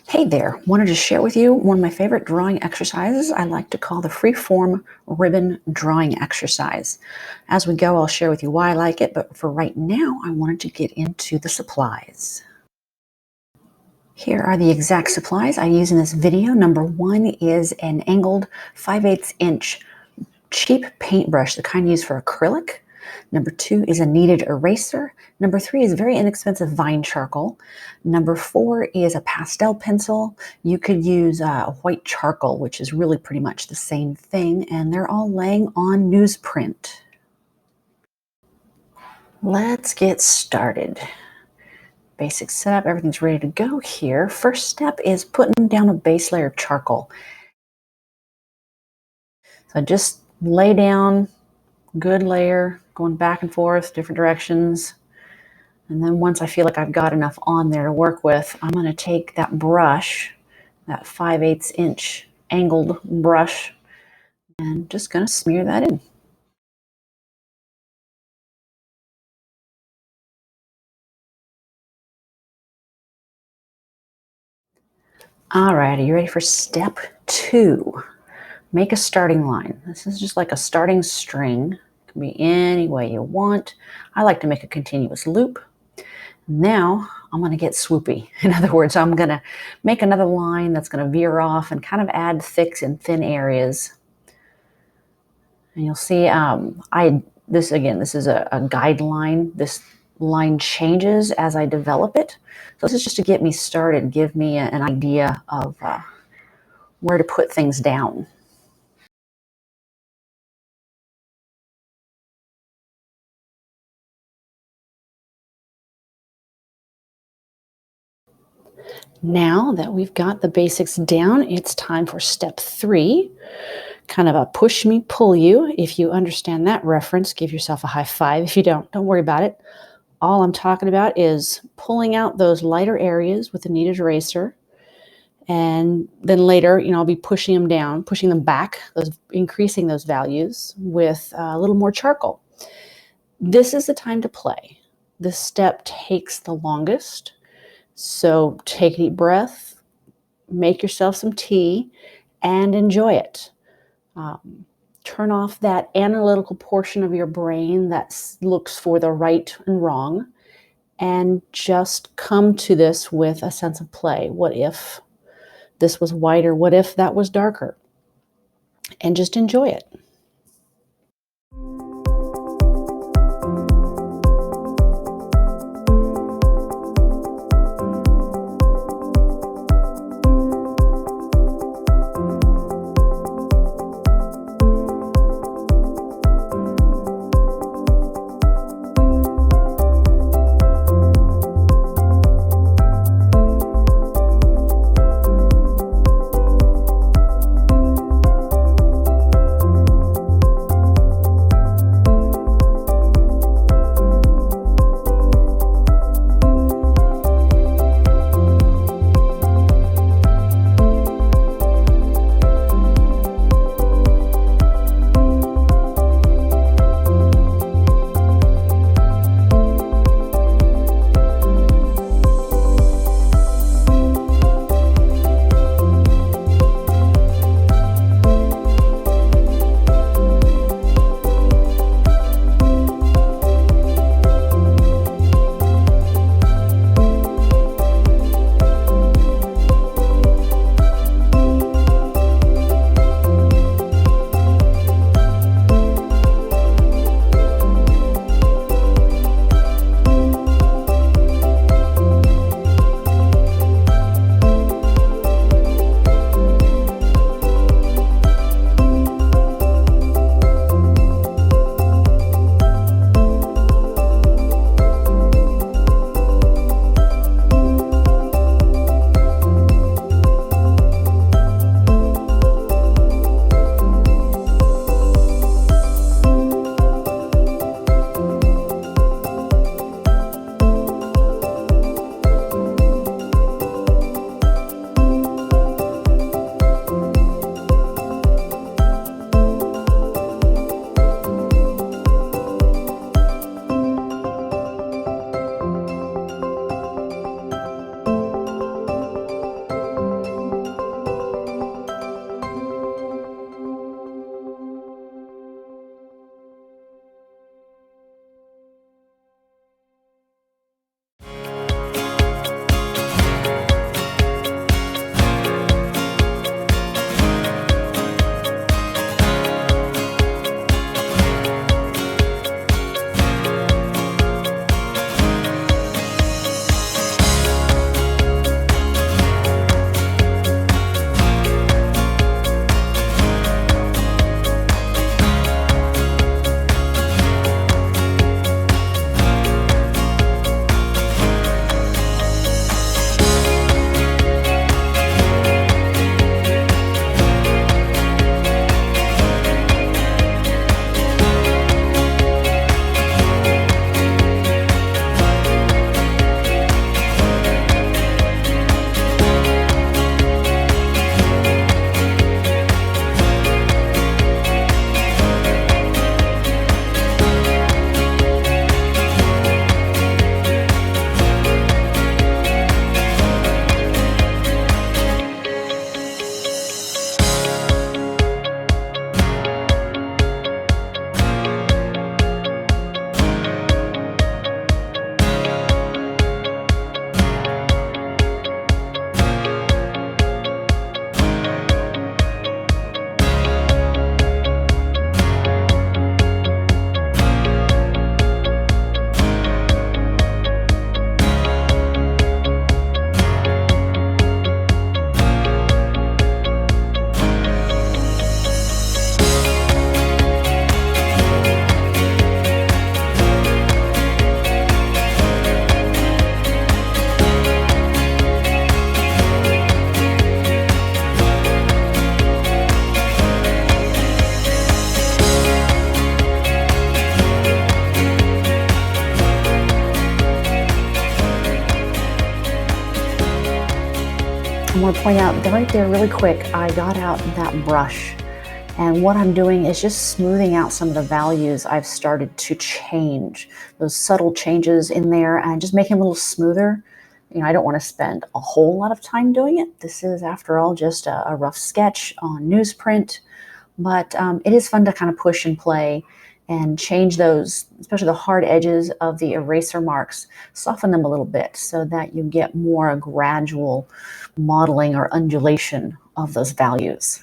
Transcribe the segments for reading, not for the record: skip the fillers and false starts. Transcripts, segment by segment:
Hey there, wanted to share with you one of my favorite drawing exercises I like to call the freeform ribbon drawing exercise. As we go, I'll share with you why I like it, but for right now, I wanted to get into the supplies. Here are the exact supplies I use in this video. Number one is an angled 5/8 inch cheap paintbrush, the kind used for acrylic. Number two is a kneaded eraser. Number three is very inexpensive vine charcoal. Number four is a pastel pencil. You could use white charcoal, which is really pretty much the same thing, and they're all laying on newsprint. Let's get started. Basic setup, everything's ready to go here. First step is putting down a base layer of charcoal. So just lay down good layer, going back and forth, different directions. And then once I feel like I've got enough on there to work with, I'm going to take that brush, that 5/8 inch angled brush, and just going to smear that in. All right, are you ready for step two? Make a starting line. This is just like a starting string. It can be any way you want. I like to make a continuous loop. Now I'm going to get swoopy. In other words, I'm going to make another line that's going to veer off and kind of add thick and thin areas. And you'll see this is a guideline. This line changes as I develop it. So this is just to get me started, give me an idea of where to put things down. Now that we've got the basics down, it's time for step three. Kind of a push me, pull you. If you understand that reference, give yourself a high five. If you don't worry about it. All I'm talking about is pulling out those lighter areas with a kneaded eraser. And then later, I'll be pushing them down, pushing them back, increasing those values with a little more charcoal. This is the time to play. This step takes the longest. So take a deep breath, make yourself some tea, and enjoy it. Turn off that analytical portion of your brain that looks for the right and wrong, and just come to this with a sense of play. What if this was whiter? What if that was darker? And just enjoy it. want to point out that right there really quick, I got out that brush. And what I'm doing is just smoothing out some of the values I've started to change. Those subtle changes in there and just making them a little smoother. I don't want to spend a whole lot of time doing it. This is, after all, just a rough sketch on newsprint. But it is fun to kind of push and play and change those, especially the hard edges of the eraser marks, soften them a little bit so that you get more a gradual modeling or undulation of those values.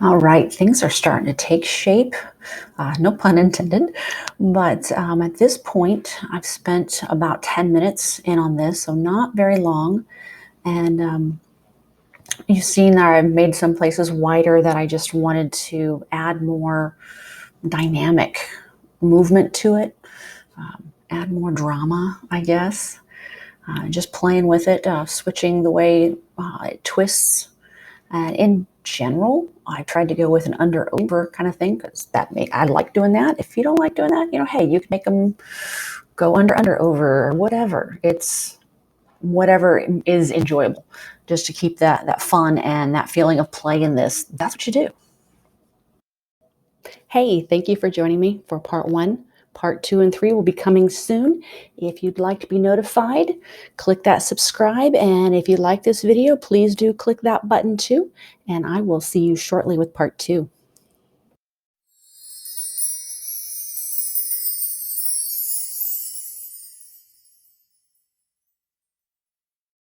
All right, things are starting to take shape, no pun intended, but at this point, I've spent about 10 minutes in on this, so not very long, and you've seen that I've made some places wider that I just wanted to add more dynamic movement to it, add more drama, I guess, just playing with it, switching the way it twists. And in general, I tried to go with an under over kind of thing because I like doing that. If you don't like doing that, hey, you can make them go under over or whatever. It's whatever is enjoyable, just to keep that fun and that feeling of play in this. That's what you do. Hey, thank you for joining me for part 1. Part 2 and 3 will be coming soon. If you'd like to be notified, click that subscribe. And if you like this video, please do click that button too. And I will see you shortly with part 2.